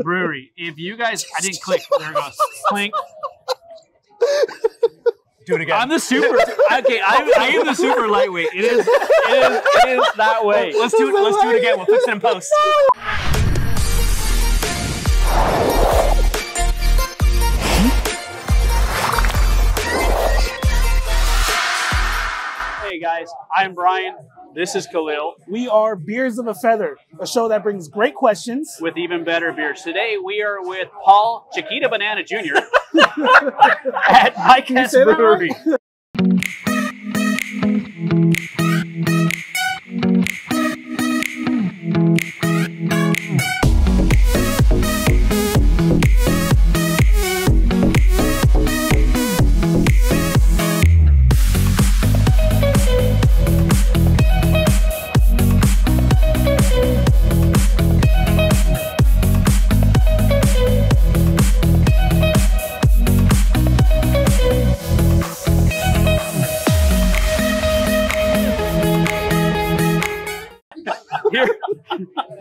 Brewery. If you guys, I didn't click. There it goes. Clink. Do it again. I'm the super. Okay, I am the super lightweight. It is that way. Let's do it. Let's do it again. We'll fix it in post. Hey guys, I'm Brian. This is Khalil. We are Beers of a Feather, a show that brings great questions with even better beers. Today we are with Paul Chiquita Banana Jr. at Mike Hess Brewery.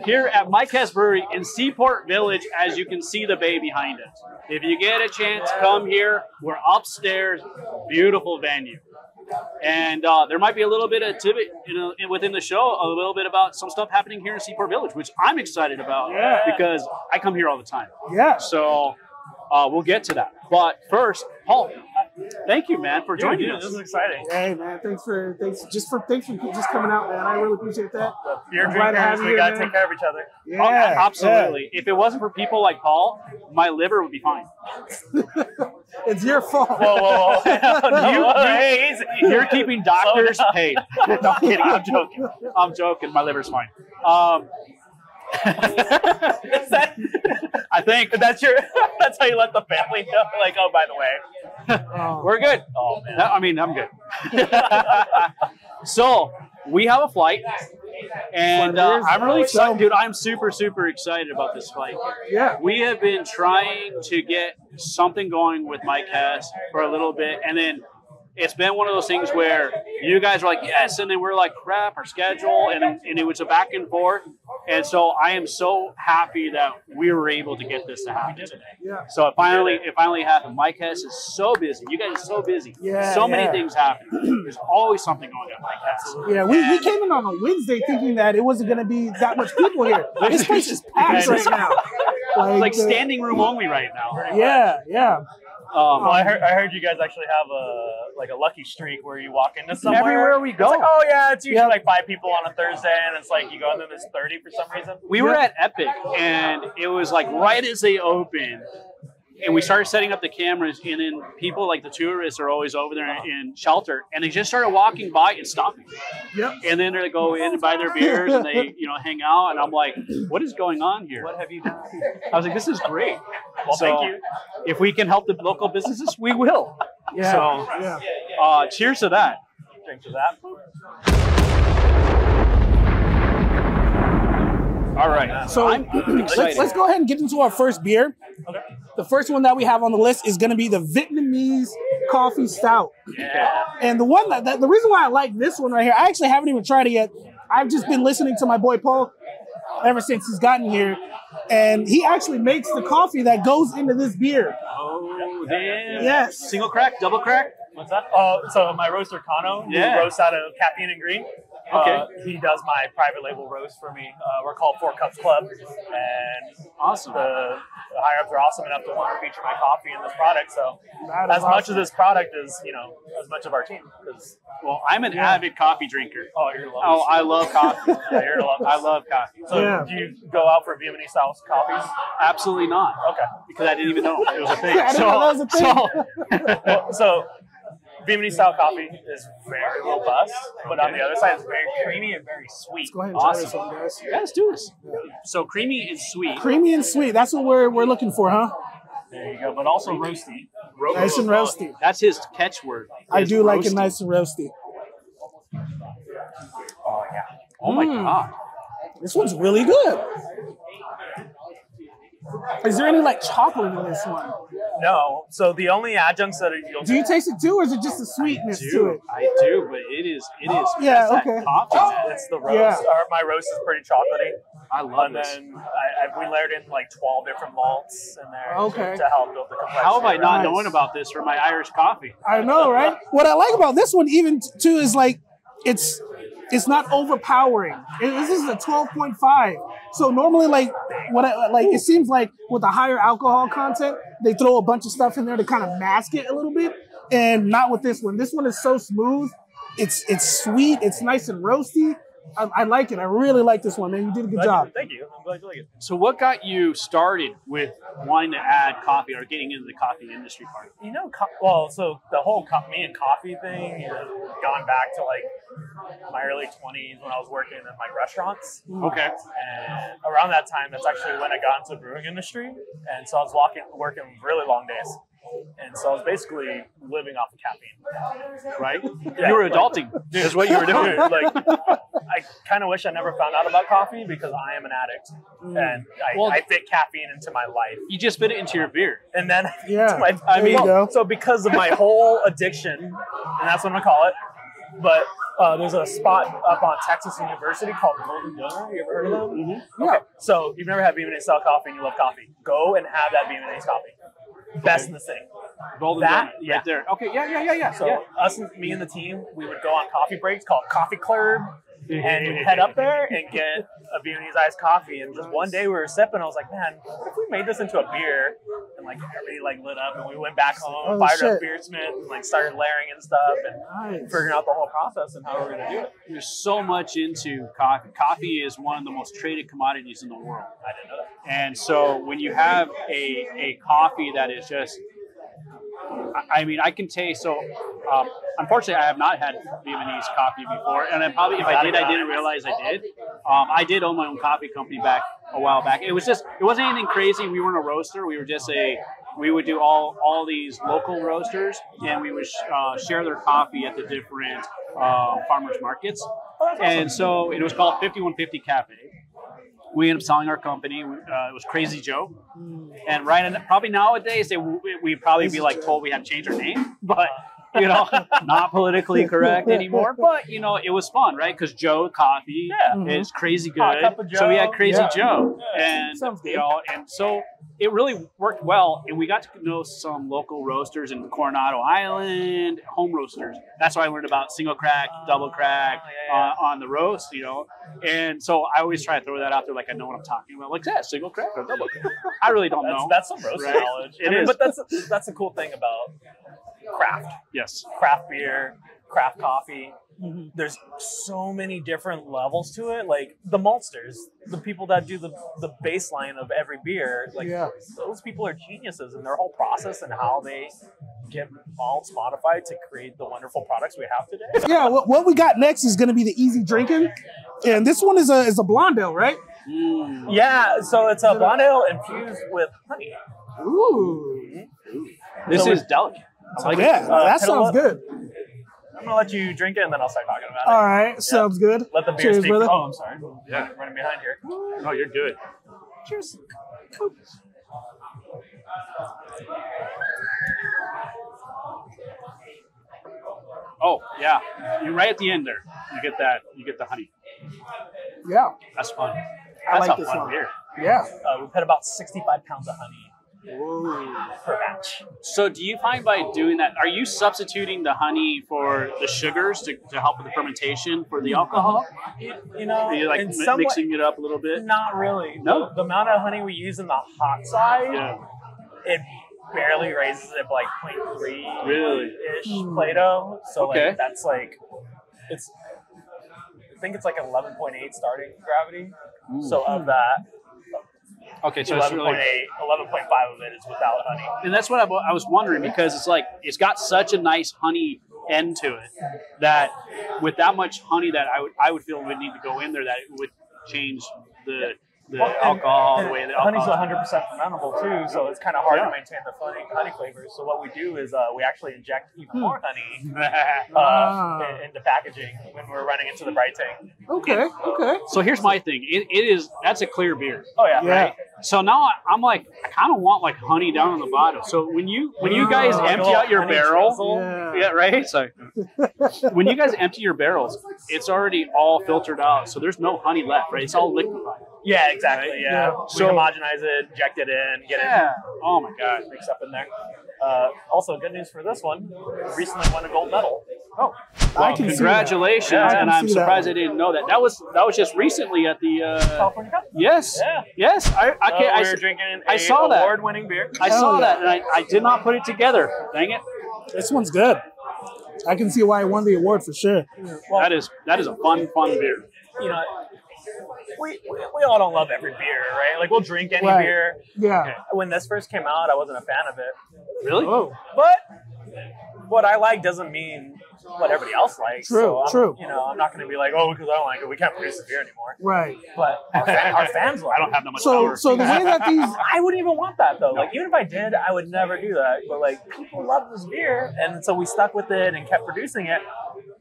Here at Mike Hess Brewery in Seaport Village, as you can see the bay behind us. If you get a chance, come here. We're upstairs, beautiful venue. And there might be a little bit of tidbit, within the show, a little bit about some stuff happening here in Seaport Village, which I'm excited about because I come here all the time. Yeah. So we'll get to that. But first, Paul, thank you, man, for joining us. This is exciting. Hey, man, thanks for just coming out, man. I really appreciate that. Beer drinkers, we gotta take care of each other. Yeah, absolutely. Yeah. If it wasn't for people like Paul, my liver would be fine. It's your fault. Whoa. You're keeping doctors paid. No, I'm kidding. I'm joking. My liver's fine. I think that's how you let the family know, like, oh, by the way, we're good. Oh man, I mean, I'm good. So we have a flight, and I'm really excited, dude. I'm super excited about this flight. Yeah, we have been trying to get something going with Mike Hess for a little bit, and then it's been one of those things where you guys are like, yes, and then we're like, crap, our schedule, and it was a back and forth. And so I am so happy that we were able to get this to happen today. Yeah. So it finally happened. Mike Hess is so busy. You guys are so busy. Yeah. So many things happening. There's always something going on at Mike Hess. Yeah, we came in on a Wednesday thinking that it wasn't going to be that much people here. This place is packed right now. It's like standing room only right now. Yeah. Well, I heard you guys actually have a lucky streak where you walk into somewhere. Everywhere we go. It's like, oh yeah, it's usually like 5 people on a Thursday, and it's like you go and then there's 30 for some reason. We were at Epic, and it was like right as they opened, and we started setting up the cameras, and then people like the tourists are always over there in shelter, and they just started walking by and stopping. Yep. And then they go in and buy their beers, and they hang out, and I'm like, what is going on here? What have you done? I was like, this is great. Well, thank you. If we can help the local businesses, we will. Yeah. So, cheers to that. Drink to that. All right. So let's go ahead and get into our first beer. Okay. The first one that we have on the list is going to be the Vietnamese coffee stout. Yeah. And the reason why I like this one right here, I actually haven't even tried it yet. I've just been listening to my boy Paul ever since he's gotten here. And he actually makes the coffee that goes into this beer. Oh, damn. Yes. Single crack, double crack? What's that? So my roaster Kano, he roasts out of caffeine and green. Okay. He does my private label roast for me. We're called 4 Cups Club, and awesome. The higher ups are awesome enough to want to feature my coffee in this product. So as much of this product is, as much of our team. Well, I'm an avid coffee drinker. Oh, you're lovely. Oh, I love coffee. You're lovely. I love coffee. So do you go out for Vietnamese style coffees? Absolutely not. Okay. Because I didn't even know it was a thing. I didn't know that was a thing. So Vietnamese style coffee is very robust, but on the other side, it's very creamy and very sweet. Let's go ahead and try this one, guys. Yeah, let's do this. So creamy and sweet. Creamy and sweet. That's what we're looking for, huh? There you go. But also roasty. Nice and roasty. That's his catchword. I do like it nice and roasty. Oh, yeah. Oh, my God. This one's really good. Is there any chocolate in this one? No. So the only adjuncts that you'll Do you taste it too, or is it just the sweetness to it? I do, but it is. Yeah, that's okay. that coffee, man. It's the roast. Yeah. My roast is pretty chocolatey. I love And this. then we layered in like 12 different malts in there Okay. to help build the complexity. How have I not Nice. known about this for my Irish coffee? I know, right? What I like about this one, even too, is like it's not overpowering. This is a 12.5. So normally, like it seems like with a higher alcohol content, they throw a bunch of stuff in there to kind of mask it a little bit, and not with this one. This one is so smooth. It's sweet. It's nice and roasty. I like it. I really like this one, man. You did a good job. Thank you. I'm glad you like it. So what got you started with wanting to add coffee or getting into the coffee industry part? You know, so the whole me and coffee thing has gone back to like my early 20s when I was working in like restaurants. Okay. And around that time, that's actually when I got into the brewing industry. And so I was working really long days. And so I was basically living off of caffeine. Right? Yeah, You were adulting. Is what you were doing. Dude, like, I kind of wish I never found out about coffee because I am an addict. And I fit caffeine into my life. You just fit it into your beer. And then Yeah, I there you go. so because of my whole addiction, and that's what I'm gonna call it. But there's a spot up on Texas University called Golden Donor. You ever heard of them? Mm-hmm. Okay. So you've never had Vietnamese style coffee and you love coffee. Go and have that Vietnamese coffee. Best in the city. Golden That- Donut, yeah. right there. Okay, yeah. So me and the team, we would go on coffee breaks called Coffee Club, and we'd head up there and get a Vietnamese iced coffee. And just one day we were sipping, I was like, man, what if we made this into a beer? And like everybody like lit up, and we went back home, fired up Beersmith, and like started layering and stuff, and figuring out the whole process and how we're gonna do it. There's so much into coffee. Coffee is one of the most traded commodities in the world. I didn't know that. And so when you have a coffee that is just, I mean, I can taste, so unfortunately I have not had Vietnamese coffee before, and if I did, I didn't realize I did. I did own my own coffee company a while back. It wasn't anything crazy. We weren't a roaster. We were just we would do all these local roasters, and we would share their coffee at the different farmers markets. And so it was called 5150 Cafe. We ended up selling our company. It was Crazy Joe. And probably nowadays, we'd probably be like told we had to change our name, but not politically correct anymore. But, it was fun, right? Because Joe Coffee is crazy good. Hot cup of Joe. So we had Crazy Joe. Yeah. And, Sounds good. and so it really worked well. And we got to know some local roasters in Coronado Island, home roasters. That's why I learned about single crack, double crack on the roast, And so I always try to throw that out there like I know what I'm talking about. Like, that single crack or double crack? I really don't know. That's some roast Right? knowledge. It is. But that's the cool thing about craft. Yes. Craft beer, craft coffee. Mm-hmm. There's so many different levels to it. Like the maltsters, the people that do the baseline of every beer, like those people are geniuses in their whole process and how they get malts modified to create the wonderful products we have today. Yeah, what we got next is going to be the easy drinking, and this one is a blonde ale, right? Yeah, so it's a blonde ale infused with honey. Ooh, This is delicate. I like it. that sounds good. I'm gonna let you drink it and then I'll start talking about it. All right, sounds good. Let the beer Cheers, speak. brother. Oh, I'm sorry. Yeah. Running behind here. No, you're good. Cheers. Oh, yeah. You're right at the end there. You get the honey. Yeah, That's fun. I That's like a this fun one. beer. Yeah. We put about 65 pounds of honey per batch. So do you find by doing that, are you substituting the honey for the sugars to help with the fermentation for the alcohol? You know, Are you like in some mixing it up a little bit? Not really. No? The amount of honey we use in the hot side, Yeah. it barely raises it by like 0.3 Really? ish Plato. So Okay. like that's like it's I think it's like 11.8 starting gravity. So of that, Okay, so it's 11.8, really, 11.5 of it is without honey. and that's what I was wondering, because it's like it's got such a nice honey end to it that with that much honey that I would feel would need to go in there, that it would change the the alcohol, the way the honey's alcohol. 100% fermentable too, so it's kind of hard to maintain the honey flavors. So what we do is we actually inject even more honey into packaging when we're running into the bright tank. Okay. So here's my thing. That's a clear beer. Oh yeah. Yeah. So now I'm like, I kind of want like honey down on the bottom. So when you guys empty out your barrel, yeah, right. So when you guys empty your barrels, it's already all filtered out. So there's no honey left, right? It's all liquefied. Yeah, exactly. Right? Yeah. So we homogenize it, inject it in, get it. Oh my god, mixed up in there. Also, good news for this one. Recently won a gold medal. Oh, well, congratulations! And I'm surprised I didn't know that. That was just recently at the California Cup. Yes. Yeah. Yes. We were drinking I saw that award-winning beer. I saw that, and I did not put it together. Dang it! This one's good. I can see why it won the award for sure. Well, that is a fun beer. You know, we all don't love every beer, right? Like we'll drink any beer. Yeah. When this first came out, I wasn't a fan of it. Really? Oh. But what I like doesn't mean what everybody else likes. True. You know, I'm not going to be like, oh, because I don't like it, we can't produce this beer anymore. Right. But our fans like it. I don't have that much power. So the way that these, I wouldn't even want that though. Like even if I did, I would never do that. But like people love this beer, and so we stuck with it and kept producing it.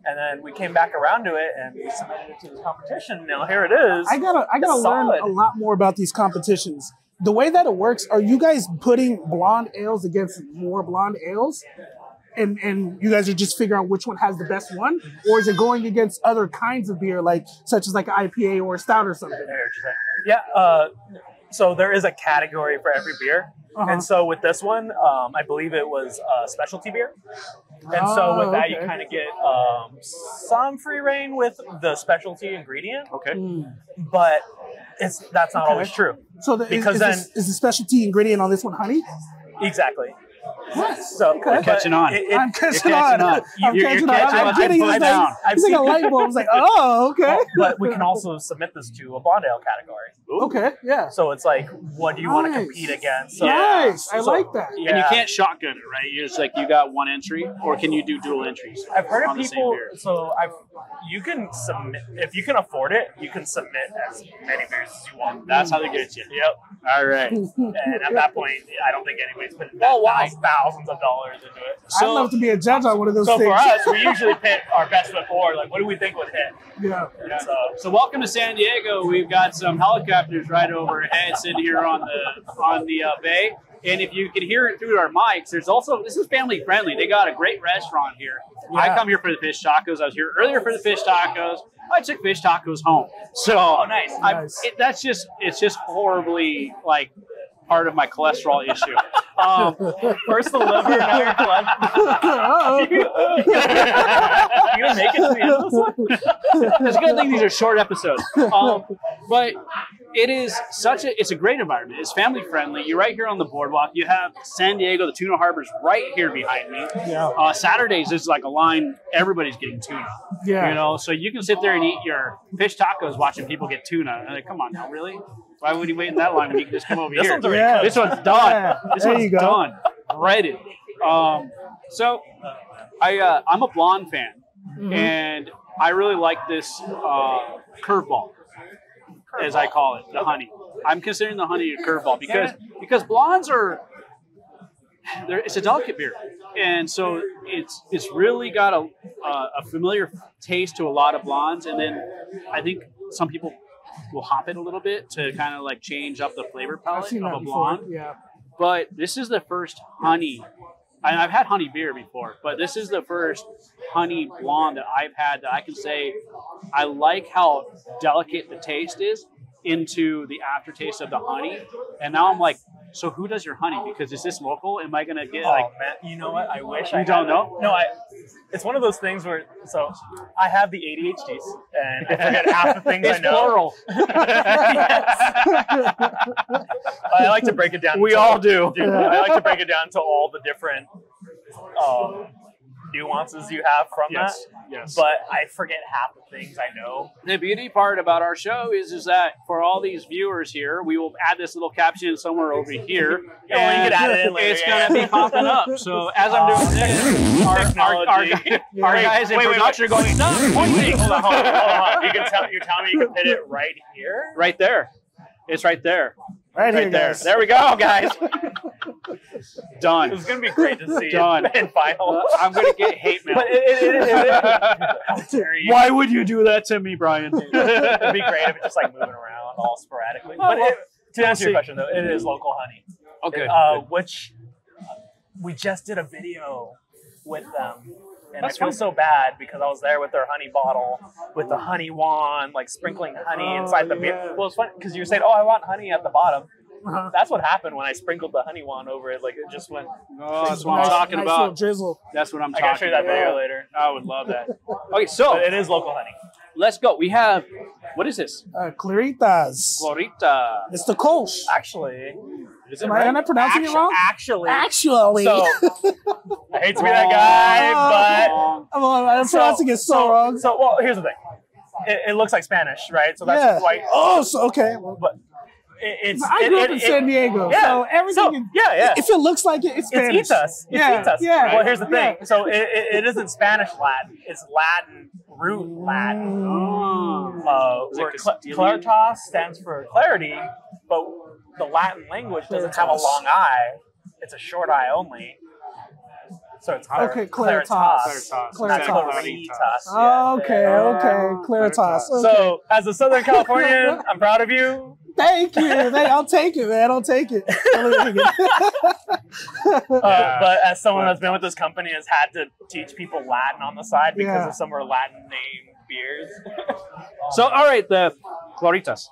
And then we came back around to it and we submitted it to this competition. Now here it is. I gotta learn a lot more about these competitions. The way that it works, are you guys putting blonde ales against more blonde ales? And you guys are just figuring out which one has the best one? Or is it going against other kinds of beer, such as like an IPA or a stout or something? Yeah, so there is a category for every beer. And so with this one, I believe it was a specialty beer. And so with that, you kind of get some free reign with the specialty ingredient. Okay. But that's not always true. So is the specialty ingredient on this one honey? Exactly. Yes. So You're catching on. I'm catching on. I'm catching getting on. It's like a light bulb. It's like, oh, okay. Well, but we can also submit this to a blonde ale category. Okay, yeah. So it's like, what do you want to compete against? So, Nice. I like that. And you can't shotgun it, right? You're just like, you got one entry, or can you do dual entries? I've heard of people, you can submit, if you can afford it, you can submit as many beers as you want. That's how they get you. Yep. All right. And at that point, I don't think anybody's putting thousands of dollars into it. I'd love to be a judge on one of those things. So for us, we usually pick our best foot forward. Like, what do we think would hit? Yeah. So welcome to San Diego. We've got some helicopters right overhead sitting here on the bay. And if you can hear it through our mics, this is family friendly. They got a great restaurant here. Yeah. I come here for the fish tacos. I was here earlier for the fish tacos. I took fish tacos home. So nice. It's just horribly like part of my cholesterol issue. First the liver, now your cholesterol. You gonna make it to the end of this one? It's a good thing these are short episodes. But it's a great environment. It's family friendly. You're right here on the boardwalk. You have San Diego, the tuna harbor's right here behind me. Yeah. Saturdays is like a line. Everybody's getting tuna. Yeah. You know, so you can sit there and eat your fish tacos watching people get tuna. And like, come on now, really? Why would you wait in that line when you can just come over here? One's already cooked. This one's done. Yeah. This one's done. Ready. So I'm a blonde fan, and I really like this curveball, as I call it, the honey. I'm considering the honey a curveball because blondes it's a delicate beer, and so it's really got a familiar taste to a lot of blondes, and then I think some people will hop it a little bit to kind of like change up the flavor palette of a blonde. Yeah. But this is the first honey. And I've had honey beer before, but this is the first honey blonde that I've had that I can say I like how delicate the taste is into the aftertaste of the honey. And now I'm like, so who does your honey? Because is this local? Am I going to get man, you know what? I wish I don't know? No, it's one of those things where, so I have the ADHDs and I forget half the things I know. Plural. I like to break it down. We all do. I like to break it down to all the different nuances you have from that. Yes. But I forget half the things I know. The beauty part about our show is that for all these viewers here, we will add this little caption somewhere over here. Yeah, you can add it in later. It's going to be popping up. So as I'm doing this, our guys in production are going, stop pointing. Hold on. You're telling me you can hit it right here? Right there. It's right there. Right here, there. guys. There we go, guys. Done. It's going to be great to see Done. it in final. I'm going to get hate mail. But how dare you? Why would you do that to me, Brian? It'd be great if it's just like moving around all sporadically. But to answer your question, though, it is local honey. Okay. Which we just did a video with them. And That's I feel fun. so bad because I was there with their honey bottle, with the honey wand, like sprinkling honey inside the beer. Well, it's funny because you were saying, "Oh, I want honey at the bottom." That's what happened when I sprinkled the honey wand over it. Like it just went. Oh, that's what I'm talking nice about. little drizzle. That's what I'm I talking gotta show you that about. video later. I would love that. Okay, so But it is local honey. let's go. We have, what is this? Claritas. Florita. It's the Kolsch. Actually, Is it Am I pronouncing it wrong? Actually, Actually. so I hate to be that guy, but I'm pronouncing it so wrong. So, well, here's the thing. It looks like Spanish, right? So that's why. Oh, so okay. But it's. I grew up in San Diego, so everything. If it looks like it, it's Spanish. It's Itas. Yeah, Itas. yeah. Well, here's the thing. Yeah. So it isn't Spanish Latin. It's Latin, root Latin. Is it Where Castilian? claritas stands for clarity, but the Latin language doesn't have a long I. It's a short I only. So it's Okay, claritas. Claritas. Not Claritas. claritas. Okay. Claritas. Okay. So, as a Southern Californian, I'm proud of you. Thank you. I'll take it, man. I'll take it. But as someone that's been with this company, has had to teach people Latin on the side because of some of our Latin name beers. So, all right, the Floritas.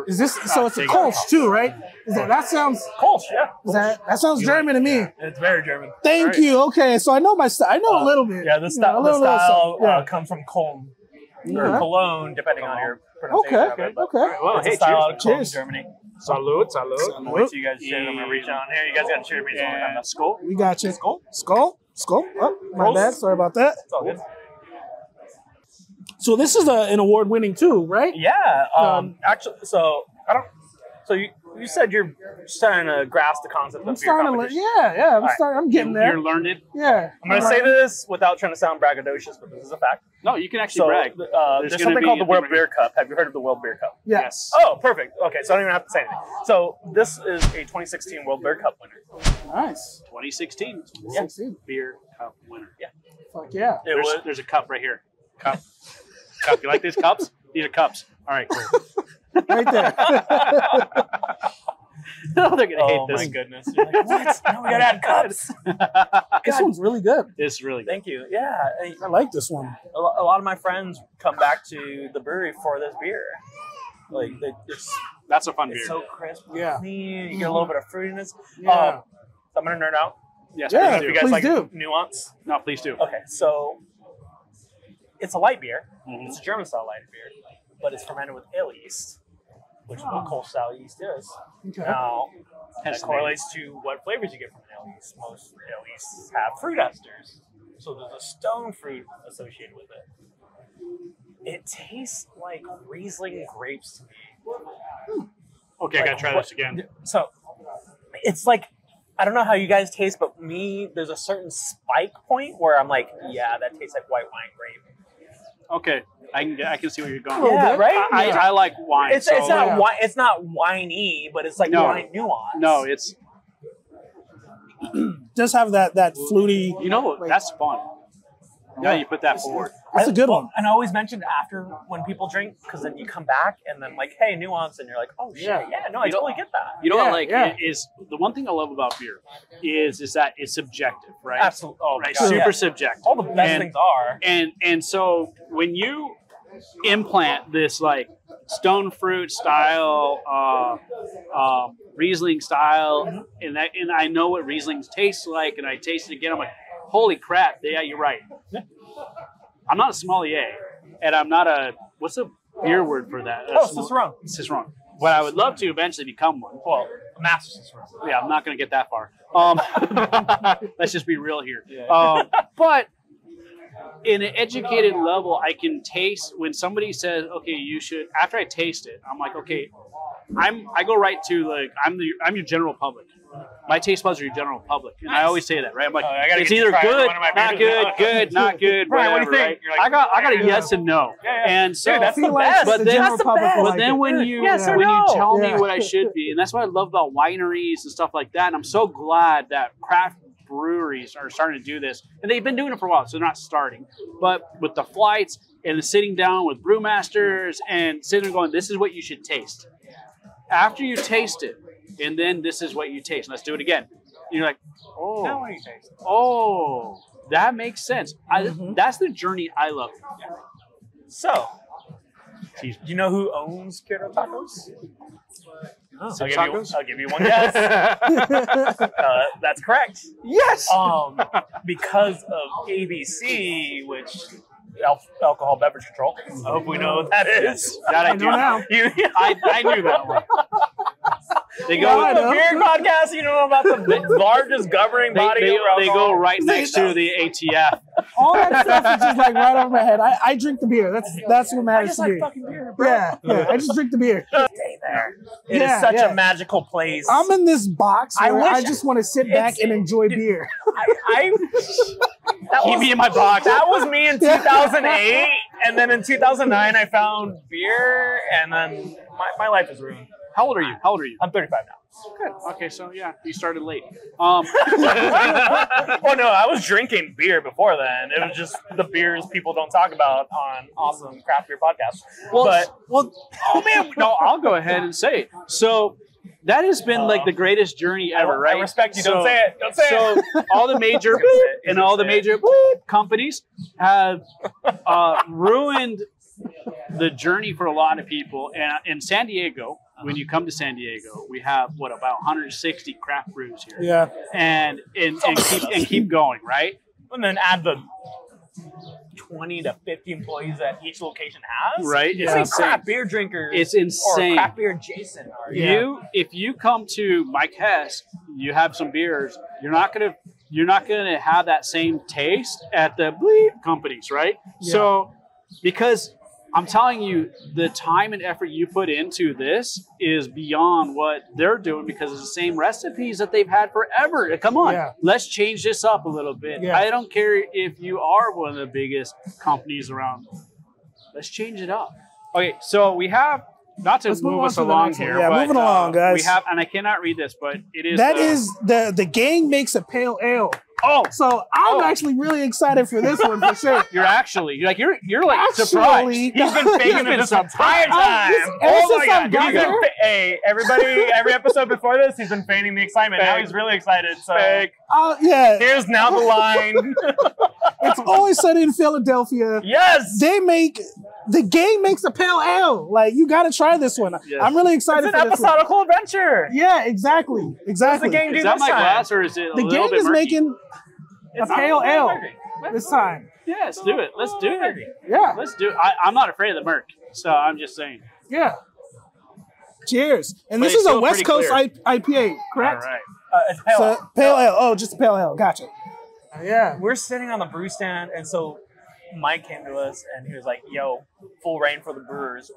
Is this so? It's a Kolsch too, right? That sounds? Kolsch, yeah. That sounds German to me. It's very German. Thank you. Okay, so I know my style. I know a little bit. Yeah, the style comes from Cologne or Okay. Cologne, depending on your pronunciation of it. But Well, it's hey, a style out of Cologne, cheers. Germany. Salud. I'm gonna wait till you guys share. I'm gonna reach on here. You guys gotta cheer me. Yeah. Skull. We got you. Skull. Skull. Oh, my Prost. bad. Sorry about that. It's all good. So this is an award-winning too, right? Yeah. Actually, so I don't. So you said you're starting to grasp the concept of I'm beer starting to. competition. Yeah. right. I'm getting there. You're learned. Yeah. I'm gonna say this without trying to sound braggadocious, but this is a fact. No, you can actually So brag. there's gonna something be called the a World thing Beer Cup. Have you heard of the World Beer Cup? Yeah. Yes. Oh, perfect. Okay, so I don't even have to say anything. So this is a 2016 World Beer Cup winner. Nice. 2016 16. beer cup winner. Yeah. Fuck yeah. It was. There's a cup right here. Cup. You like these cups? These are cups. All right, cool. Right there. No, they're gonna hate Oh this. my goodness! You're like, what? No, we gotta add cups. This one's really good. It's really good. Thank you. Yeah, I like this one. a lot of my friends come back to the brewery for this beer. Like That's a fun beer. it's so crisp, Yeah. clean. You get a little bit of fruitiness. Yeah. So I'm gonna nerd out. Yes, Yeah. please If do. you guys Please like do. nuance. No, please do. Okay, so it's a light beer. Mhm. It's a German style light beer, but it's fermented with ale yeast, which is what Kolsch style yeast is. Okay. Now, Hence that the name. correlates to what flavors you get from an ale yeast. Most ale yeasts have fruit esters, so there's a stone fruit associated with it. It tastes like Riesling grapes to me. Okay, I gotta try this again. So it's like, I don't know how you guys taste, but me, there's a certain spike point where I'm like, yeah, that tastes like white wine grape. Okay, I can see where you're going. Yeah, bit. right? I like wine. It's so not Yeah. it's not winey, but it's like No. wine nuance. No, it's Just have that fluty. you know what? That's fun. Now you put that forward. That's a good one. And I always mention after when people drink, because then you come back and then like, hey, nuance, and you're like, oh shit, Yeah. yeah, no, I You know- totally get that. You know Yeah, what? Like, yeah. it is the one thing I love about beer is that it's subjective, right? Absolutely. Oh my Right, god, super yeah. subjective. All the best And- things are. And so when you implant this like stone fruit style, Riesling style, and I know what Rieslings taste like, and I taste it again, I'm like, holy crap! Yeah, you're right. I'm not a sommelier, and I'm not a what's the beer word for that? Oh, Cicerone. Cicerone. But I would love to eventually become one. Well, a master Cicerone. Yeah, I'm not going to get that far. Let's just be real here. Yeah. But in an educated level, I can taste when somebody says, "Okay, you should." After I taste it, I'm like, "Okay, I go right to like I'm your general public. My taste buds are your general public, and I always say that, right? I'm like, it's either good, not good, good, not good, Brian, whatever, what do you think? Right? I got a yes and no, and so dude, that's the best. But then when you tell me Yeah. what I should be, and that's what I love about wineries and stuff like that. And I'm so glad that craft breweries are starting to do this, and they've been doing it for a while, so they're not starting. But with the flights and the sitting down with brewmasters and sitting there going, this is what you should taste. After you taste it, and then this is what you taste. Let's do it again. You're like, Now what do you taste? oh, that makes sense. That's the journey I love. So, do you know who owns Kyoto Tacos? I'll give you one guess. That's correct. Yes. Because of ABC, which alcohol beverage control. I hope we know what that is. That I do. now. I knew that one. They go on the beer podcast. You know about the largest governing body. They go right next to the ATF. All that stuff is just like right over my head. I drink the beer. That's what I matters just to like me. fucking beer, bro. Yeah. I just drink the beer. Stay there. It is such a magical place. I'm in this box where I wish- just want to sit back and enjoy beer. Keep me in my box. That was me in 2008, and then in 2009 I found beer, and then my life is ruined. How old are you? I'm 35 now. Good. Okay, so yeah, you started late. Well, no, I was drinking beer before then. It was just the beers people don't talk about on awesome craft beer podcasts. Oh man, no, I'll go ahead and say it. So that has been like the greatest journey ever, right? I respect you. Don't say it. Don't say it. So all the major and all the major companies have ruined the journey for a lot of people. And in San Diego, when you come to San Diego, we have about 160 craft brews here. Yeah. And keep going, right? And then add the 20 to 50 employees that each location has. Right. It's like craft beer drinkers. It's insane. Or craft beer adjacent. If you come to Mike Hess, you have some beers, you're not gonna have that same taste at the bleep companies, right? Yeah. So because I'm telling you, the time and effort you put into this is beyond what they're doing because it's the same recipes that they've had forever. Come on, let's change this up a little bit. Yeah. I don't care if you are one of the biggest companies around. Let's change it up. Okay, so we have, not to move us along here. Yeah, but, moving along, guys. We have, and I cannot read this, but it is. That is the gang makes a pale ale. Oh, so I'm actually really excited for this one for sure. You're like surprised. He's been faking it this entire time. Oh my god! Hey, everybody! Every episode before this, he's been feigning the excitement. Now he's really excited. So yeah. Here's now the line. It's Always Sunny in Philadelphia. Yes. The gang makes a pale ale. Like, you got to try this one. Yes. I'm really excited for this one. It's an episodical adventure. Yeah, exactly. What does the gang do is that my glass or is it a the little gang bit is murky? making a pale ale this time. Yeah, let's do it. Let's do it. Yeah. Let's do it. I'm not afraid of the murk, so I'm just saying. Yeah. Cheers. And this is a West Coast IPA, correct? All right. It's pale ale. Pale ale. Oh, just a pale ale. Gotcha. Yeah. We're sitting on the brew stand, and so Mike came to us, and he was like, yo, full rain for the brewers.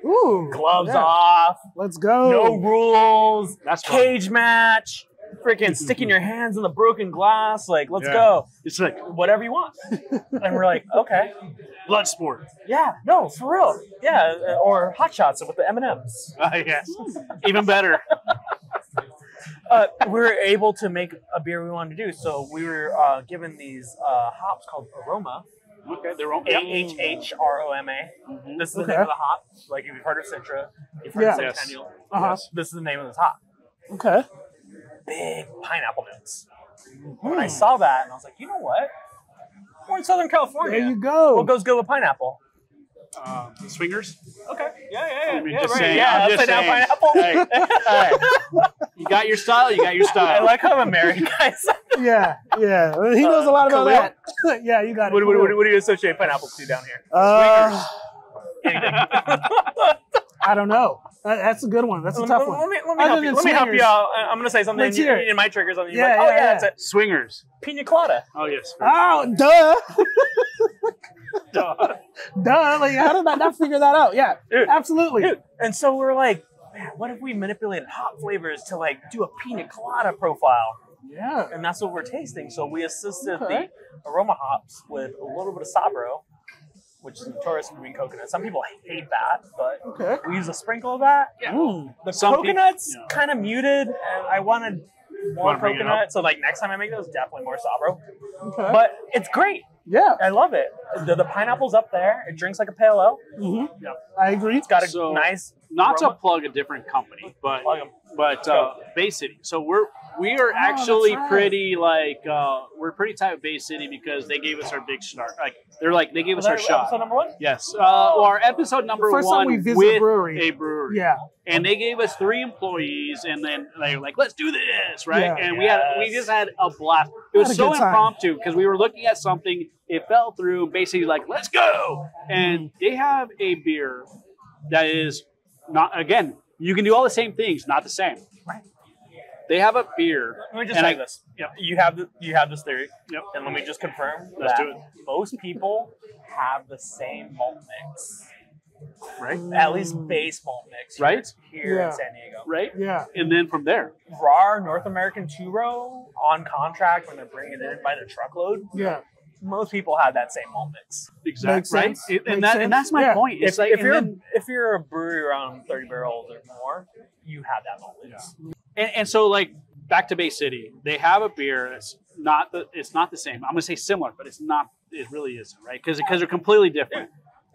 Ooh. Gloves off. Let's go. No rules. That's cage match. Freaking sticking your hands in the broken glass. Like, let's go. It's like, whatever you want. And we're like, okay. Blood sport. Yeah. No, for real. Yeah. Or hot shots with the M&Ms. Yes. Even better. We were able to make a beer we wanted to do. So we were given these hops called Aroma. Okay, they're all AHHROMA. Mm-hmm. This is the name of the hop. Like, if you've heard of Citra, you've heard of Centennial. Yes. This is the name of this hop. Okay. Big pineapple notes. When I saw that, and I was like, you know what? We're in Southern California. There you go. What goes good with pineapple? Swingers. Okay. Yeah. I'm just saying. Pineapple. Hey. You got your style. You got your style. I like how American guys. Yeah. He knows a lot about that. Yeah, you got it. What do you associate pineapple to down here? Anything. I don't know. That's a good one. That's a tough one. Let me help you out. I'm going to say something in my triggers on you. Yeah, that's it. Swingers. Pina colada. Oh, yes. Oh, duh. Duh. Like, how did I not figure that out? Yeah, Dude, absolutely. Dude. And so we're like, man, what if we manipulated hop flavors to like do a pina colada profile? Yeah. And that's what we're tasting. So we assisted the aroma hops with a little bit of Sabro, which is notorious for being coconut. Some people hate that, but we use a sprinkle of that. Yeah. The Some coconut's people, kind of muted, and I wanted more coconut. So like next time I make those, definitely more Sabro. Okay. But it's great. Yeah. I love it. The pineapple's up there. It drinks like a pale ale. Mm-hmm. Yep. I agree. It's got a nice Not aroma. to plug a different company, but Plug 'em. Bay City. So we are actually pretty like we're pretty tight with Bay City because they gave us our big start. Like they gave us our shot. Episode number 1? Yes. Our episode number First one time we visit with a brewery. Yeah. And they gave us 3 employees, and then they were like, "Let's do this!" Right? Yeah. And we just had a blast. It was Had a so good time. impromptu because we were looking at something. It fell through. Basically, like, "Let's go!" And they have a beer that is not. Again, you can do all the same things, not the same. Right. They have a beer. Let me just say this. Yep. You have this theory. Yep. And let me just confirm Let's that do it. most people have the same malt mix. Right. At least base malt mix. Right. Here Yeah. in San Diego. Right. Yeah. And then from there. RAR North American 2-row on contract when they're bringing it in by the truckload. Yeah. Most people have that same malt mix. Exactly. Makes Right. sense. And Makes that's my sense. point. It's If you're a brewery around 30 barrels or more, you have that malt mix. And so like back to Bay City, they have a beer. It's not the same. I'm gonna say similar, but it's not. It really isn't, right? Because they're completely different.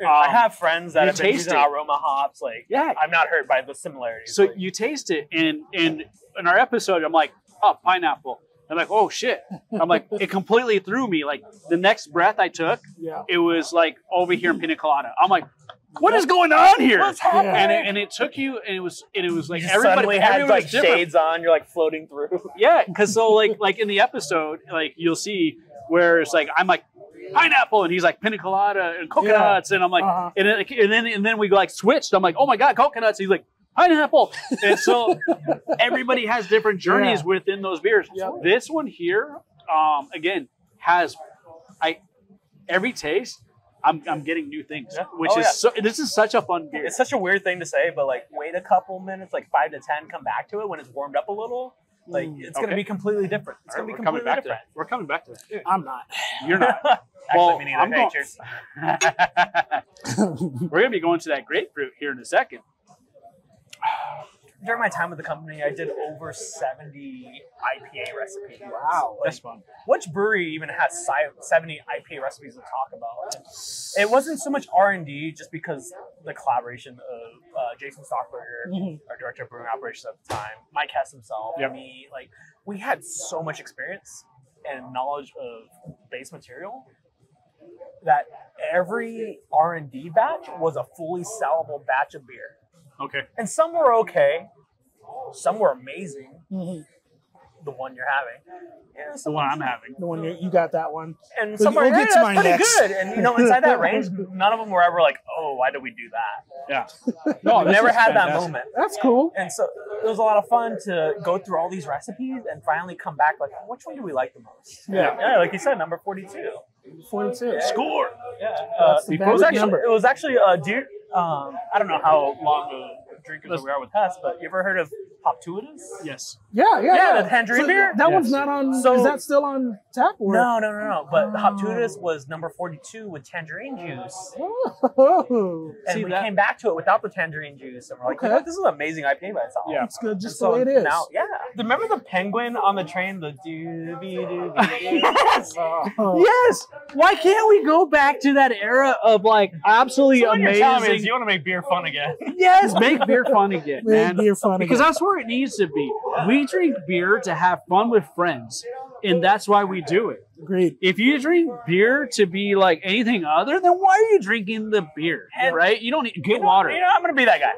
I have friends that you have been taste using it. aroma hops. Like, Yeah. I'm not hurt by the similarities. So like, you taste it, and in our episode, I'm like, oh, pineapple. I'm like, oh shit. I'm like, it completely threw me. Like the next breath I took, Yeah. it was like over here in pina colada. I'm like, what is going on here? What's happening? And it took you, and it was like you everybody suddenly had everyone was like different. shades on. You're like floating through. Yeah, because so like in the episode, like you'll see where it's like I'm like pineapple, and he's like pina colada and coconuts, and I'm like, and then we like switched. I'm like, oh my god, coconuts. He's like pineapple, and so everybody has different journeys within those beers. Yep. This one here, again, has every taste. I'm getting new things, Yeah. which this is such a fun beer. It's such a weird thing to say, but like wait a couple minutes, like 5 to 10, come back to it when it's warmed up a little. Like it's gonna be completely different. It's gonna be completely different. We're coming back to that. I'm not. You're not. Actually, me neither. I'm Hey, going- cheers. We're gonna be going to that grapefruit here in a second. During my time with the company, I did over 70 IPA recipes. Wow. Like, That's fun. which brewery even has 70 IPA recipes to talk about? It wasn't so much R&D, just because the collaboration of Jason Stockberger, our director of brewing operations at the time, Mike Hess himself, and me. Like, we had so much experience and knowledge of base material that every R&D batch was a fully sellable batch of beer. Okay. And some were okay, some were amazing. The one you're having, yeah, The one I'm having. The one you got that one. and We'll some were get to that's mine pretty next. good. And inside that range, none of them were ever like, "Oh, why did we do that?" Yeah. No, I've this never is had that fantastic. moment. That's cool. And so it was a lot of fun to go through all these recipes and finally come back like, which one do we like the most? Yeah. Like you said, number 42. 42. Score. Yeah, That's the it was magic number. actually a dude. I don't know how long of drinkers we are with Hess, but you ever heard of Hoptuitus? Yes. Yeah, the tangerine beer? That Yes. one's not on. So- is that still on tap? Or? No. But the Hoptuitus was number 42 with tangerine juice. Oh, And See we that? came back to it without the tangerine juice. And we're like, Okay. you know what? This is an amazing IPA by itself. Yeah. it's good just So the way it is. now, remember the penguin on the train? The doobie. Yes. Oh. Yes. Why can't we go back to that era of like absolutely So what you're telling me is amazing? you want to make beer fun again. Yes, make beer fun again, Make man. beer fun Because again. that's where it needs to be. We drink beer to have fun with friends, and that's why we do it. Agreed. If you drink beer to be like anything other, then why are you drinking the beer? And- Right? You don't need get water. You know, I'm going to be that guy.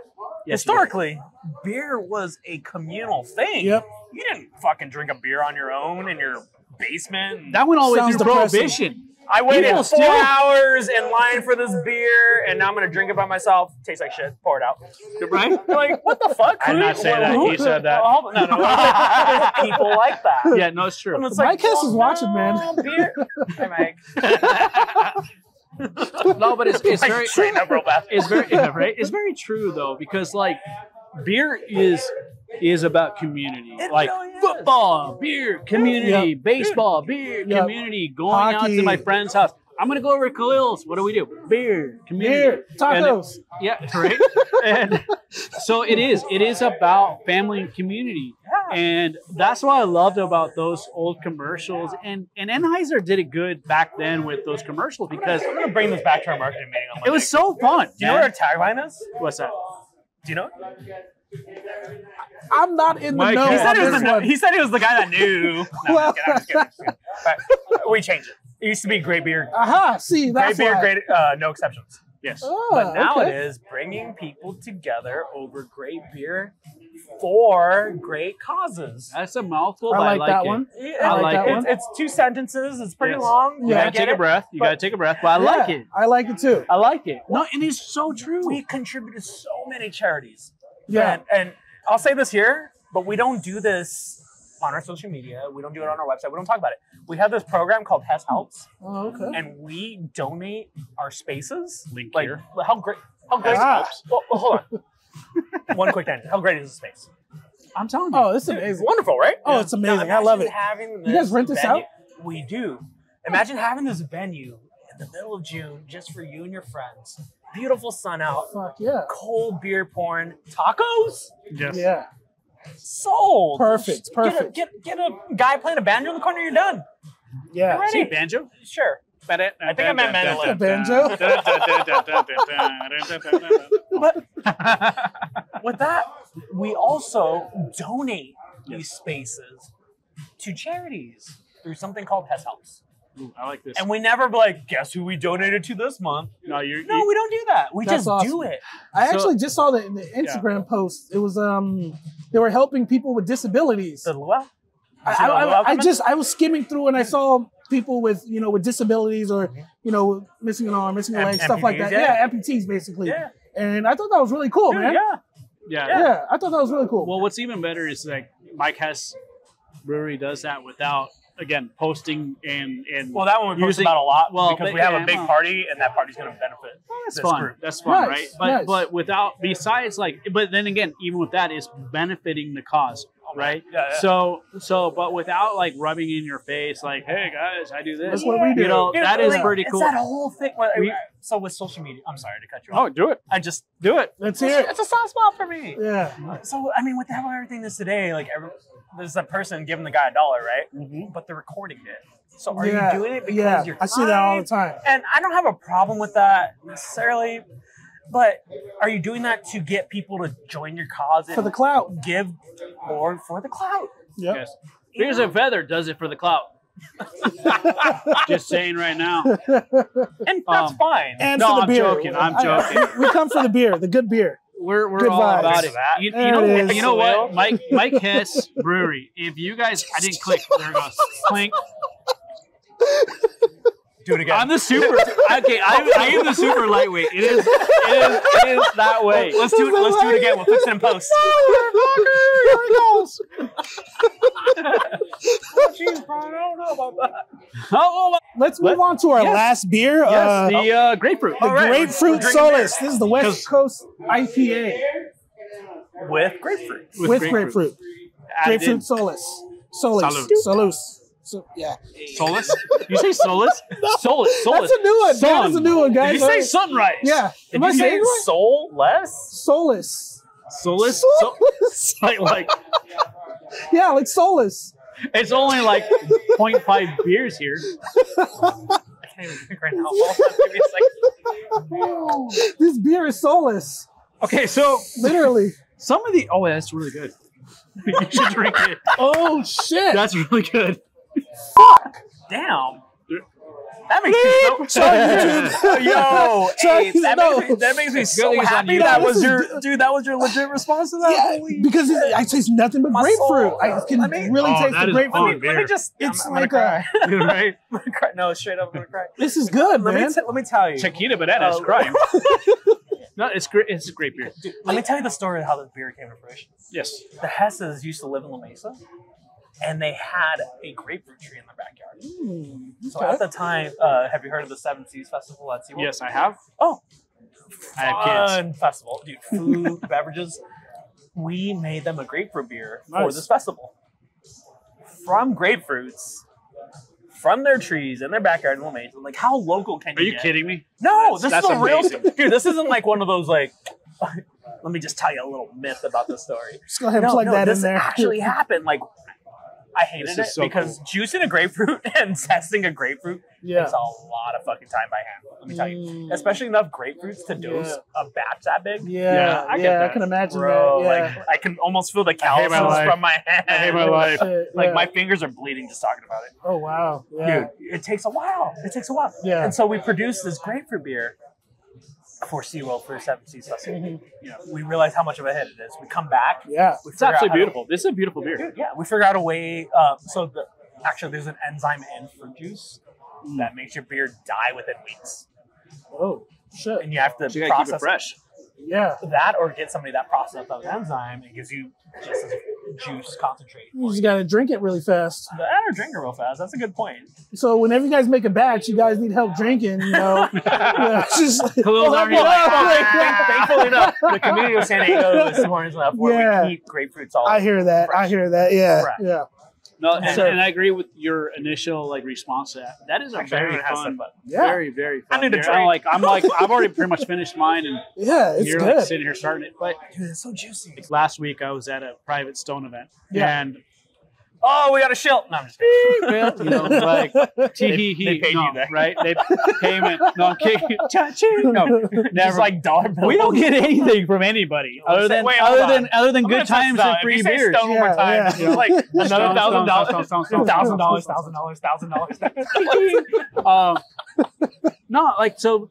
Yes, Historically, beer was a communal thing. Yep. You didn't fucking drink a beer on your own in your basement. That went all the way Sounds through depressing. Prohibition. I waited People 4 still- hours in line for this beer, and now I'm going to drink it by myself. Tastes like shit. Pour it out. Right? You're like, what the fuck? I did not say that. He said that. Oh, no. There's people like that. Yeah, no, it's true. And it's Mike Hess is watching, man. Beer. Hey, Mike. No, but it's Like, very train up real fast. it's very right. It's very true though, because like beer is about community. It Like really is. football, beer, community, Yep. baseball, beer, Yep. community, going out to Hockey. my friend's house. I'm gonna go over to Khalil's. What do? Beer, community, Beer, tacos. And yeah, right. And so it is about family and community. Yeah. And that's what I loved about those old commercials. And Anheuser did it good back then with those commercials because I'm gonna bring this back to our marketing meeting on Monday. it was so fun. Do you know what our tagline is? What's that? Do you know? I'm not in the Mike, know he He said, on he was this the, one. he said he was the guy that knew. No, Well- I'm just kidding. But we changed it. It used to be great beer. Aha, see, Great that's beer, why. great, no exceptions. Yes. Oh, But now okay. it is bringing people together over great beer for great causes. That's a mouthful, I but like that it. one. I like that it. one. It's 2 sentences. It's pretty Yes. long. You Yeah. I gotta get take a it. breath. You But gotta take a breath. But I like Yeah, it. I like it too. I like it. No, and it's so true. We contribute to so many charities. Yeah. And I'll say this here, but we don't do this on our social media. We don't do it on our website. We don't talk about it. We have this program called Hess Helps, Oh, okay. and we donate our spaces. Link like, here. How great? Ah. Well, hold on. One quick thing. How great is the space? I'm telling you. Oh, this is It's amazing. wonderful, right? Oh, it's amazing. Now, I love imagine it. Having You guys rent this venue- out? We do. Imagine having this venue in the middle of June just for you and your friends. Beautiful sun out, Fuck yeah. cold beer pouring, tacos Yes. Yeah. sold. Perfect, perfect. Get a guy playing a banjo in the corner. You're done. Yeah. Ready? See, banjo? Sure. I think I meant mandolin. Banjo? But with that, we also donate these spaces to charities through something called Hess Helps. Ooh, I like this. And we never be like, guess who we donated to this month? No, you're. No, we don't do that. We That's just do awesome. it. I So- actually just saw that in the Instagram post. It was they were helping people with disabilities. The luau? I was skimming through and I saw people with with disabilities or missing an arm, missing a leg, stuff like that. Amputees, yeah. Yeah, amputees basically. Yeah. And I thought that was really cool, Dude, man. yeah. Yeah. Yeah, I thought that was really cool. Well, what's even better is like Mike Hess Brewery does that without again posting and Well, that one we post using- about a lot well, because but- we have yeah, a big well- party and that party's going to benefit that's this fun. group. That's fun, Nice, right? nice. But without besides like, but then again, even with that, it's benefiting the cause, right? Yeah, yeah. So, but without like rubbing in your face, like, hey guys, I do this. That's what we do. You know, Dude, that is like, pretty it's cool. that whole thing. We- So with social media, I'm sorry to cut you Oh, off. do it. I just, Do it. Let's hear it. it's a soft spot for me. Yeah. So, I mean, with how everything is today, like there's a person giving the guy $1, right? Mm-hmm. But they're recording it. So are Yeah, you doing it because yeah. you're I see that all the kind? time. And I don't have a problem with that necessarily, but are you doing that to get people to join your cause and For the clout. give more for the clout? Yep. Yes. Here's a feather does it for the clout. Just saying right now. And that's fine. And No, for the I'm beer. joking, I'm joking. We come for the beer, the good beer. We're Good all vibes. about Thanks it. for that. You There know, it is. you know what? Mike Hess Brewery. If you guys, I didn't click. There it goes. Clink. Do it again. I'm the super. Okay, I am the super lightweight. It is that way. Let's do it. Let's do it again. We'll fix it in post. Oh, jeez, Brian, I don't know about that. Oh, Let's move on to our Yes. last beer. yes, the grapefruit. The All right, Grapefruit we're drinking Solace. beer. This is the West Coast IPA With grapefruit. with grapefruit. Added in. Grapefruit Solace. Solace. Salud. Solus. So, yeah. Solus? You say Solus? Solus. Solus. That's a new one. Sun. That is a new one, guys. Did you say sunrise? Yeah. Did Am I you say saying it right? soul less? Solus. Solus? Solus. Like, Yeah, like Solus. it's only like 0.5 beers here. I can't even think right now. Hold on, give me a second. This beer is Solus. Okay, so Literally. some of the that's really good. You should drink it. Oh, shit. That's really good. Damn. That makes me so yo, Sorry, hey, no. that makes me so thing it's on happy. YouTube. That was This is your dude. That was your legit response to that. Yeah, Holy because I taste nothing but My grapefruit. soul. I can I mean- really Oh, taste that the is grapefruit. fun. let me beer. just. It's I'm like gonna cry. Right? I'm gonna cry. No, straight up, I'm gonna cry. This is good, Let man. me tell you. Chiquita banana is Oh. crime. No, it's great. It's a great beer. Dude, let me tell you the story of how this beer came to fruition. Yes. The Hesses used to live in La Mesa, and they had a grapefruit tree in their backyard. So Okay. at the time, have you heard of the Seven Seas Festival at SeaWorld? Yes, I have. Oh, I have kids. fun festival, dude. Food, beverages. We made them a grapefruit beer for Nice. this festival from grapefruits. From their trees in their backyard in Wilmington. Like, how local can Are you you get? kidding me? No, this That's is a real amazing. dude. This isn't like one of those like. Let me just tell you a little myth about this story. Just go ahead and plug that this in there. actually happened. Like, I hated This it is so because cool. juicing a grapefruit and testing a grapefruit Yeah. takes a lot of fucking time by hand. Let me tell you, especially enough grapefruits to dose a batch that big. Yeah, I get I that. can imagine Bro, that. Yeah. like I can almost feel the I hate my calluses life. from my hand. I hate my life. Shit, Like yeah. my fingers are bleeding just talking about it. Oh wow. Yeah. Dude, it takes a while. Yeah. And so we produced this grapefruit beer for SeaWorld for Seven Seas Festival. You know, we realized how much of a hit it is. We come back. Yeah. We It's figure out absolutely how to- beautiful. This is a beautiful beer. Dude, yeah, we figured out a way. Actually, there's an enzyme in fruit juice that makes your beer die within weeks, Oh shit. and you have to So you gotta keep it process fresh. Yeah. that, or get somebody that processes that enzyme and gives you just as juice concentrate. You just gotta drink it really fast. That or drink it real fast. That's a good point. So whenever you guys make a batch, you guys need help drinking. You know. Yeah, it's just Khalil's Well, already well, like, well, Thankfully enough, the community of Sandiego is smart enough where Yeah. we keep grapefruits all. I hear that. I hear that. Yeah. Fresh. Yeah. No, and, Sure. and I agree with your initial like response to that. That is a Actually, very everyone has fun, some fun. Yeah. very very fun. I need to beer. drink. I'm like I've already pretty much finished mine, and Yeah. It's you're good. like sitting here starting it. But Dude, it's so juicy. last week I was at a private Stone event, Yeah. and Oh, we got a shield. No, I'm just kidding. you know, like They tee paid no, you there. right? They payment. No, I'm kidding. Cha-ching. No, Just never. like dollar bills. We don't get anything from anybody other than Wait, hold on. other than I'm gonna good test times this out. and If free you say beers. Stone one more Yeah, time, yeah. it's like another Stone, $1,000, $1,000. No, like so.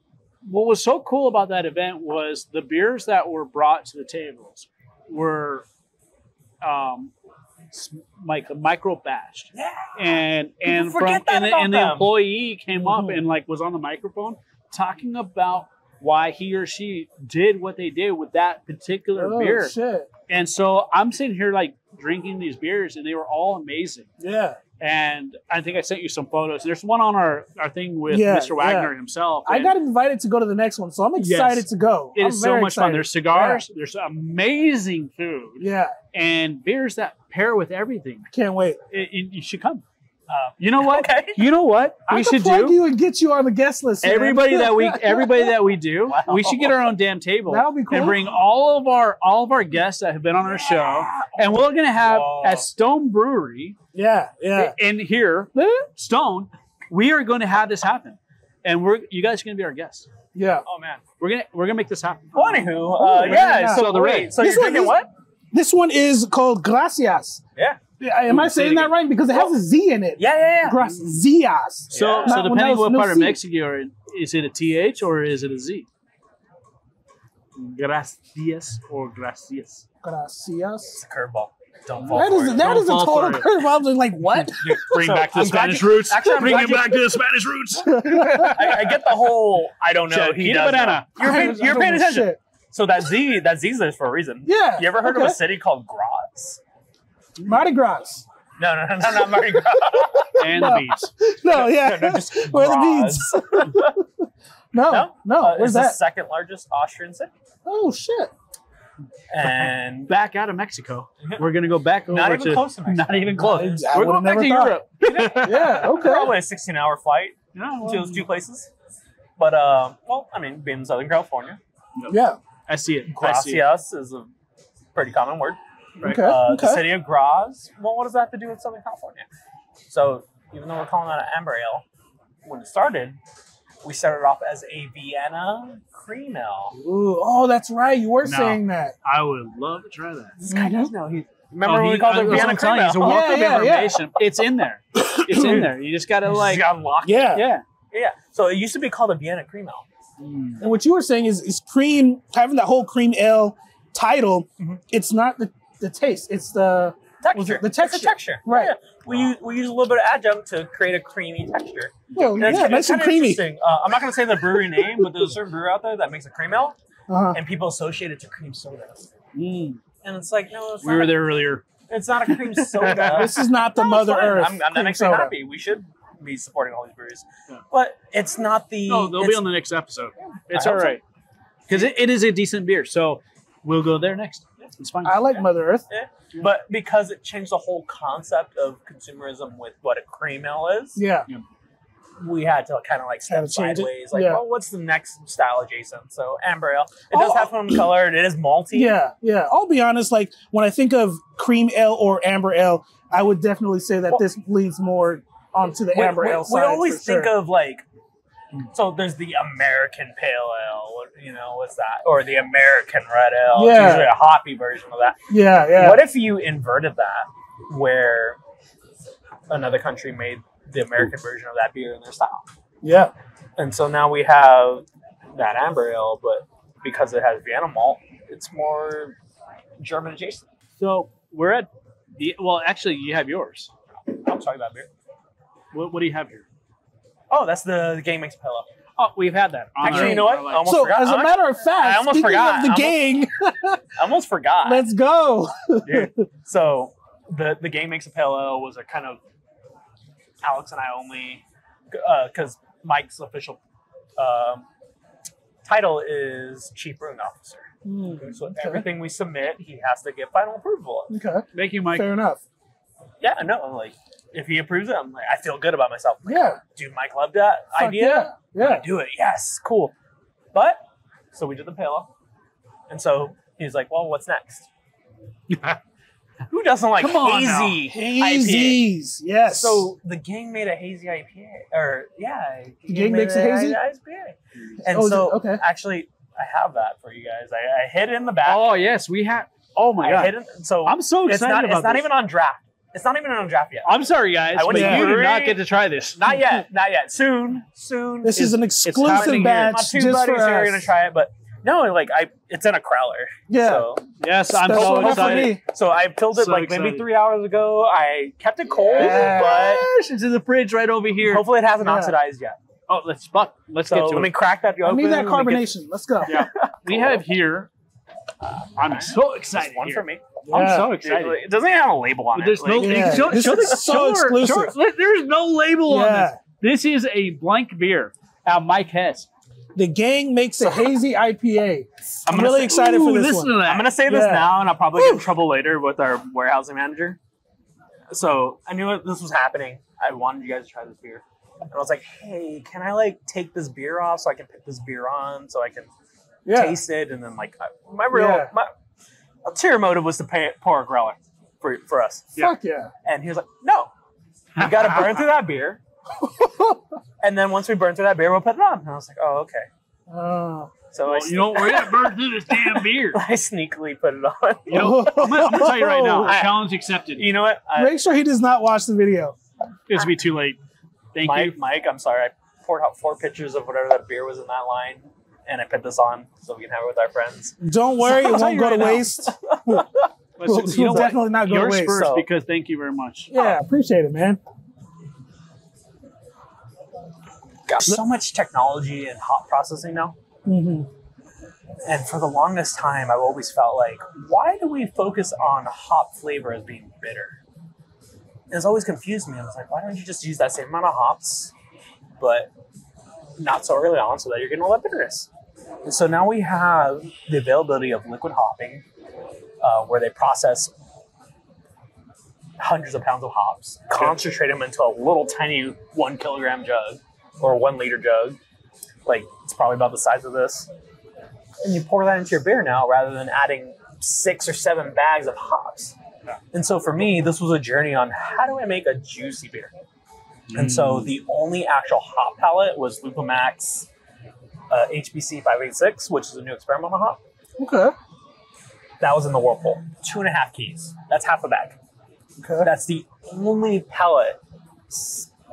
What was so cool about that event was the beers that were brought to the tables were, like micro batched, Yeah. and People from forget that about and the them. employee came up and like was on the microphone talking about why he or she did what they did with that particular Oh beer. shit. And so I'm sitting here like drinking these beers, and they were all amazing. Yeah. And I think I sent you some photos. There's one on our thing with Yeah, Mr. Wagner yeah. himself. I and got invited to go to the next one, so I'm excited Yes. to go. It I'm is so very much fun. excited. There's cigars. There's amazing food Yeah. and beers that pair with everything. Can't wait. You should come. You know what? Okay. You know what I we can should plug do? you and get you on the guest list. man. Everybody that we do, Wow. we should get our own damn table. That would be cool. And bring all of our guests that have been on our show, and we're gonna have Whoa. at Stone Brewery Yeah. Yeah. in here, Stone. We are going to have this happen, and you guys are gonna be our guests. Yeah. Oh man. We're gonna make this happen. Well, anywho, yeah. So So the wait, red. so This you're one drinking is- what? This one is called Gracias. Yeah. Am I Say it saying that again. right? Because it has a Z in it. Yeah. Gracias. So Yeah. so Not- depending no- on what no part of C. Mexico you're in, is it a TH or is it a Z? Gracias or gracias. Gracias. Curveball. Don't fall That for is it. that is a Don't fall total for it. curve. I was like, what? Bring So, back to the I'm glad Spanish you- roots. actually, I'm Bring glad it you- back to the Spanish roots. I get the whole. I don't know. He Chiquita does banana. know. You're I paying don't know attention. shit. So that Z's there for a reason. Yeah, You ever heard of okay. a city called Graz? Mardi Gras. No, not Mardi Gras. And the beads. No, yeah. No, just Where are the Graz. beads? No. Where's it's the that? second largest Austrian city, Oh shit. and Back out of Mexico. We're gonna go back over not even to close to Mexico. not even close. I We're would've going back to never Europe. Yeah. Okay. Probably a 16-hour flight No, to those two places. But well, I mean, being in Southern California, Yeah. I see it. I see it. gracias is a pretty common word. Right. Okay. The Okay. city of Graz. Well, what does that have to do with Southern California? So, even though we're calling that an amber ale, when it started, we started off as a Vienna cream ale. Ooh, oh, that's right. You were No. saying that. I would love to try that. This guy does know. Remember when we he- called it that's what Vienna I'm cream telling you, ale? it's a wealth of Yeah. information. It's in there. It's in there. You just gotta You like, just got unlocked. Yeah. yeah. Yeah. So it used to be called a Vienna cream ale. And what you were saying is cream, having that whole cream ale title, it's not the taste, it's the Texture. the texture. It's a texture. Right. Yeah. We use a little bit of adjunct to create a creamy texture. Well, And it's- yeah, it's nice and kinda creamy. interesting. I'm not going to say the brewery name, but there's a certain brewer out there that makes a cream ale, Uh-huh. and people associate it to cream soda. Mm. And it's like, no, it's We not. were there earlier. It's not a cream soda. This is not the Mother Earth. That cream makes me soda. happy. We should be supporting all these breweries. Yeah. But it's not the... No, they'll be on the next episode. It's I all hope so. right. Because it is a decent beer. So we'll go there next. It's fine. I like Mother Earth. Yeah. But because it changed the whole concept of consumerism with what a cream ale is, Yeah. we had to kind of like step Had to change it. sideways. Like, Yeah. well, what's the next style adjacent? So amber ale. It does have some color. It is malty. Yeah, yeah. I'll be honest, like when I think of cream ale or amber ale, I would definitely say that this leans more onto the amber ale side. We always for think sure. of like, so there's the American pale ale, what's that? Or the American red ale. Yeah. It's usually a hoppy version of that. Yeah, yeah. What if you inverted that, where another country made the American version of that beer in their style? Yeah. And so now we have that amber ale, but because it has Vienna malt, it's more German adjacent. So we're at the, well, actually, you have yours. I'm sorry about beer. What do you have here? Oh, that's the Gang Makes Pillow. Oh, we've had that. Actually, you know what? I almost So, forgot. as a matter of fact, I almost speaking forgot. of the I gang, almost forgot. let's go. Dude. So the Gang Makes a Pale Ale was a kind of Alex and I only, because Mike's official title is Chief Brewing Officer. So okay. everything we submit, he has to get final approval of. Okay, Thank you, Mike. fair enough. Yeah, no, like if he approves it, I'm like, I feel good about myself. Like, Yeah. dude, Mike loved that Fuck idea. Yeah. Do it. Yes, cool. But so we did the pale ale, and so he's like, "Well, what's next?" Who doesn't like Come on hazy IPA? Hazies. Yes. So the gang made a hazy IPA, or The gang makes a hazy? IPA. And Oh, is so it? Okay. actually, I have that for you guys. I hid it in the back. Oh yes, we have. Oh my I god, hid it. So I'm so it's excited not. about It's not this. even on draft. It's not even on draft yet. I'm sorry, guys, I went but to you do brewery. not get to try this. Not yet. Not yet. Soon. this is an happening exclusive here. batch My two just buddies for here are us. gonna try it, but no, like it's in a crowler. Yeah. So, Yes, I'm Special so enough for excited. me. so I filled it So like excited. maybe 3 hours ago. I kept it cold, Yes, it's in the fridge right over but here. hopefully it hasn't Yeah. oxidized yet. Oh, let's So get to let me it. crack that I open. need that let me get- carbonation. Let's go. Yeah, we have here. I'm so excited. Just one here. for me. I'm Yeah. so excited. It doesn't even have a label on There's it. no. Like, Yeah, Show, this show is the, so show her- exclusive. show her- there's no label on Yeah. this. This is a blank beer. Mike Hess. The gang makes a hazy IPA. I'm gonna really say- excited for this listen one. to that. I'm gonna say this Yeah. now, and I'll probably get in trouble later with our warehousing manager. So I knew this was happening. I wanted you guys to try this beer, and I was like, "Hey, can I like take this beer off so I can put this beer on so I can Yeah. taste it?" And then like my ulterior motive was to pour a growler for us. Fuck yeah. And he was like, "No, you got to burn through that beer, and then once we burn through that beer, we'll put it on." And I was like, "Oh, okay." So Well, you know, we're gonna burn through this damn beer. I sneakily put it on. You know, I'm gonna tell you right now. I- Challenge accepted. You know what? Make sure he does not watch the video. It's be too late. Thank you. Mike, I'm sorry. I poured out 4 pitchers of whatever that beer was in that line, and I put this on so we can have it with our friends. Don't worry, it I'll tell won't you go right to now. waste. But We'll you know what? definitely not go to Yours waste. first so- because thank you very much. Yeah, appreciate it, man. Got so much technology and hop processing now. Mm-hmm. And for the longest time, I've always felt like, why do we focus on hop flavor as being bitter? And it's always confused me. I was like, why don't you just use that same amount of hops, but not so early on so that you're getting all that bitterness? And so now we have the availability of liquid hopping, where they process hundreds of pounds of hops, concentrate them into a little tiny 1 kilogram jug or 1 liter jug. Like, it's probably about the size of this. And you pour that into your beer now rather than adding 6 or 7 bags of hops. Yeah. And so for me, this was a journey on how do I make a juicy beer? And so the only actual hop palette was Lupomax HBC 586, which is a new experimental hop. Okay. That was in the Whirlpool. 2.5 keys. That's half a bag. Okay. That's the only pellet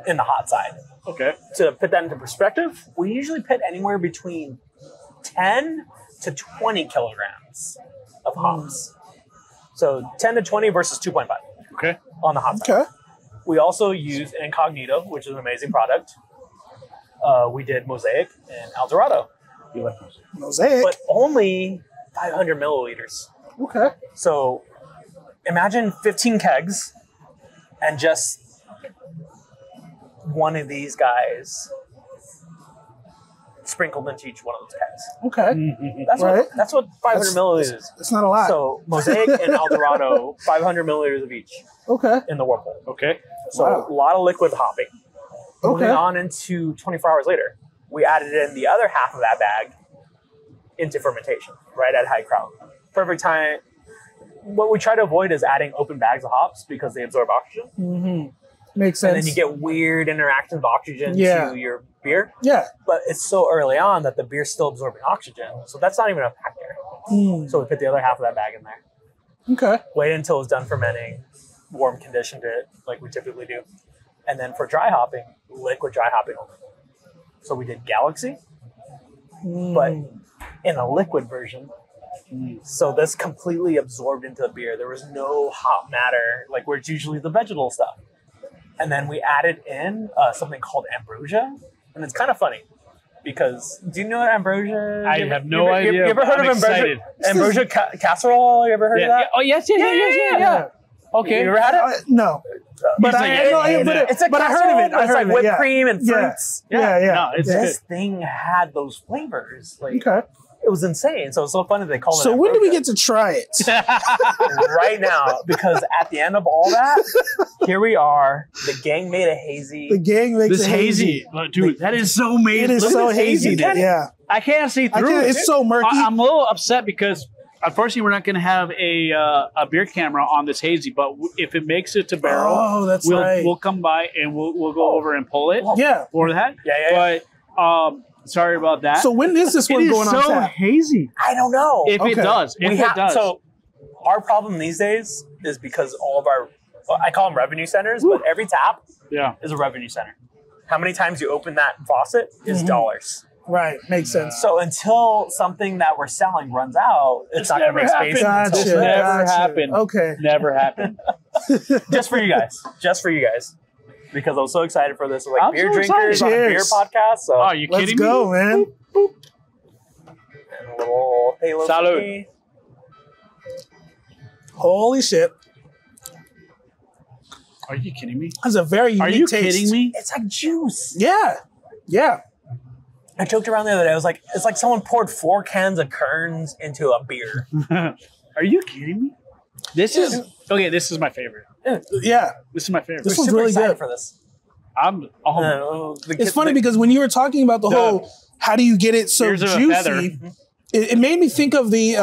in the hot side. Okay. To put that into perspective, we usually put anywhere between 10 to 20 kilograms of hops. So 10 to 20 versus 2.5 Okay. on the hot side. Okay. We also use Incognito, which is an amazing product. We did Mosaic and Eldorado, You like those? Mosaic. but only 500 milliliters. Okay. So imagine 15 kegs and just one of these guys sprinkled into each one of those kegs. Okay. That's what 500 milliliters is. It's not a lot. So Mosaic and Eldorado, 500 milliliters of each Okay. in the Whirlpool. Okay. So Wow. a lot of liquid hopping. Okay. Moving on into 24 hours later, we added in the other half of that bag into fermentation, right at high crowd. Perfect time. What we try to avoid is adding open bags of hops because they absorb oxygen. Mm-hmm. Makes sense. And then you get weird interactions of oxygen Yeah. to your beer. Yeah. But it's so early on that the beer's still absorbing oxygen. So that's not even a factor. So we put the other half of that bag in there. Okay. Wait until it's done fermenting, warm conditioned it like we typically do. And then for dry hopping, liquid dry hopping only. So we did Galaxy, but in a liquid version. So this completely absorbed into the beer. There was no hop matter, like where it's usually the vegetable stuff. And then we added in something called ambrosia. And it's kind of funny because, do you know what ambrosia is? I have no idea. You ever heard of ambrosia? Ambrosia casserole? You ever heard of that? Oh, yes. Okay. You ever had it? No. But I heard of it. It's like whipped cream and fruits. Yeah. No, it's This good. thing had those flavors. Like, Okay. it was insane. So it's so funny they call it. So when do we ambrosia. get to try it? Right now, because at the end of all that, here we are. The gang made a hazy. The gang makes This it hazy. Dude, that is so amazing. It is Look so at this hazy. dude. Yeah. I can't see through it. It's so murky. I'm a little upset because unfortunately we're not going to have a beer camera on this hazy. But if it makes it to barrel, Oh, that's right. we'll come by and we'll go over and pull it. Yeah. For that. Yeah. But sorry about that. So when is this it one is going on so tap? hazy. I don't know. If it does, So our problem these days is because all of our, I call them revenue centers, but every tap is a revenue center. How many times you open that faucet is dollars. Right. Makes sense. So until something that we're selling runs out, it's not going to make space. Gotcha. This never happened. Okay. Never happened. Just for you guys. Just for you guys. Because I was so excited for this. We're like I'm beer so drinkers on a beer Cheers. podcast. So Oh, are you Let's kidding go, me? man. and a little halo. Salud. for me. Holy shit. Are you kidding me? That's a very unique Are you taste. kidding me? It's like juice. Yeah. Yeah. I joked around the other day. I was like, it's like someone poured 4 cans of Kerns into a beer. Are you kidding me? This is okay. This is my favorite. Yeah. This is my favorite. This We're one's super really excited good. for this. It's funny because when you were talking about the whole, how do you get it so Here's a feather. juicy? It made me think of the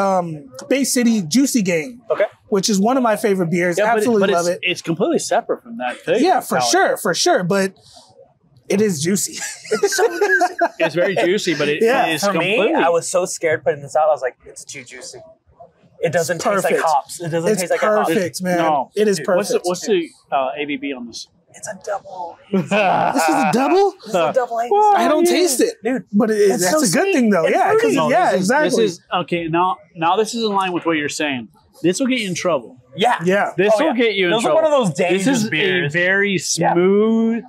Bay City Juicy Gang, Okay. which is one of my favorite beers. Absolutely love it. It's completely separate from that thing. Yeah, for sure. But it is juicy. It's so juicy. It's very juicy, but it is For completely. me, I was so scared putting this out. I was like, it's too juicy. It doesn't taste like perfect. hops. It doesn't It's taste like a hop. perfect, man. No. It is Dude, perfect. What's the ABV on this? It's a double. This is a double? This is a double hazy. I don't taste it, Dude, but it's that's so a good sweet thing, though. and Yeah, fruity. because No, exactly. This is okay. Now this is in line with what you're saying. This will get you in trouble. Yeah. Yeah. This Oh, will yeah. get you in Those are trouble. one of those dangerous This is beers. a very smooth.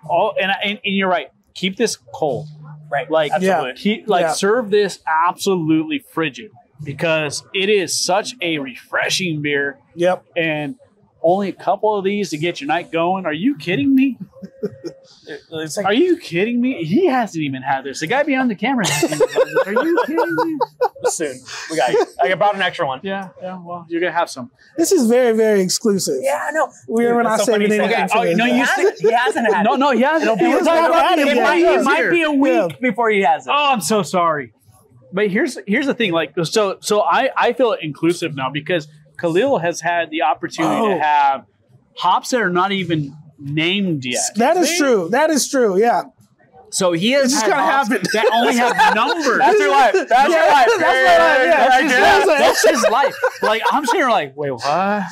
And you're right. Keep this cold. Right. Like Absolutely. serve this absolutely frigid because it is such a refreshing beer. Yep. And only a couple of these to get your night going. Are you kidding me? It's like, Are you kidding me? He hasn't even had this. The guy behind the camera hasn't even had this. Are you kidding me? soon. We got you. I brought an extra one. Yeah. Well, you're gonna have some. This is very, very exclusive. Yeah, I know. We're not saving anything for this. He hasn't had it. No, he hasn't. He has not had it yet. It might be a week before he has it. Oh, I'm so sorry. But here's the thing. Like, so I feel inclusive now because Khalil has had the opportunity to have hops that are not even named yet. That is true. That is true. Yeah. So he has just had gotta hops have it. that only have numbers. That's your life. That's your life. That's his life. Like, I'm sitting here like, wait, what?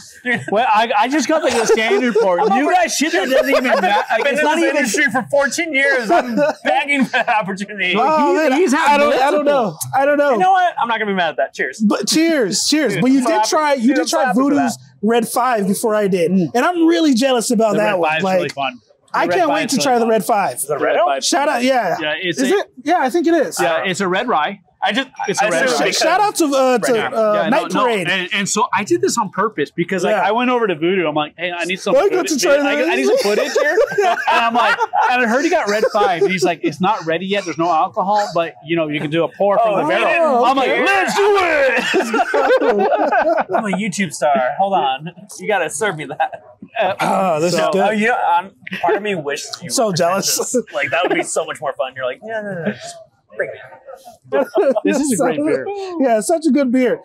Well, I just got like a standard for it. You guys shit that doesn't even matter. Like, I've been it's in not this even. industry for 14 years. I'm begging for that opportunity. Oh, man, he's had I don't know. You know what? I'm not gonna be mad at that. Cheers. But cheers. But you did try. You did try Voodoo's Red 5 before I did, and I'm really jealous about that one. It's Like, really fun. I can't wait to try the Red 5. The red one? Shout out, yeah. Yeah, Is it? Yeah, I think it is. Yeah, it's a red rye. It's a red wine. Shout out to Night Parade. And so I did this on purpose because like I went over to Voodoo. I'm like, hey, I need some footage. I need some footage here. And I'm like, and I heard he got red 5. And he's like, it's not ready yet. There's no alcohol, but you know, you can do a pour from the barrel. I'm like, let's do it. I'm a YouTube star. Hold on. You got to serve me that. This is good. You know, part of me wishes you so were jealous. pretentious. Like, that would be so much more fun. You're like, no. Just bring me. This is a great beer. Yeah, such a good beer.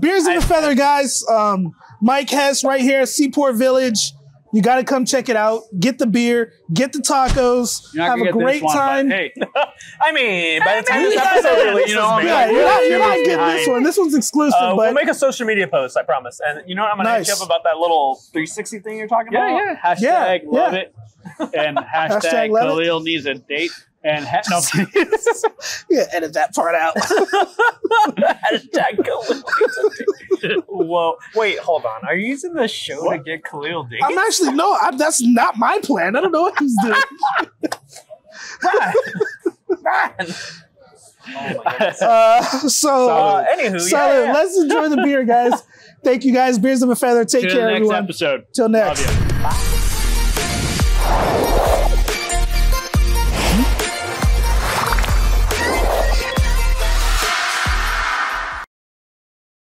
Beers in the Feather, guys. Mike Hess right here at Seaport Village. You got to come check it out. Get the beer. Get the tacos. Have a great time. Hey, I mean, by the time this episode releases, you're not getting this one. This one's exclusive. But we'll make a social media post, I promise. And you know what? I'm going to hit you up about that little 360 thing you're talking about? Yeah. Hashtag love it. And hashtag Khalil needs a date. And no, yeah, edit that part out. Hashtag Khalil. Whoa, wait, hold on. Are you using the show to get Khalil dates? I'm actually that's not my plan. I don't know what he's doing. Oh my goodness. Anywho, let's enjoy the beer, guys. Thank you, guys. Beers of a Feather. Take care, everyone. Next episode. Till next. Love you.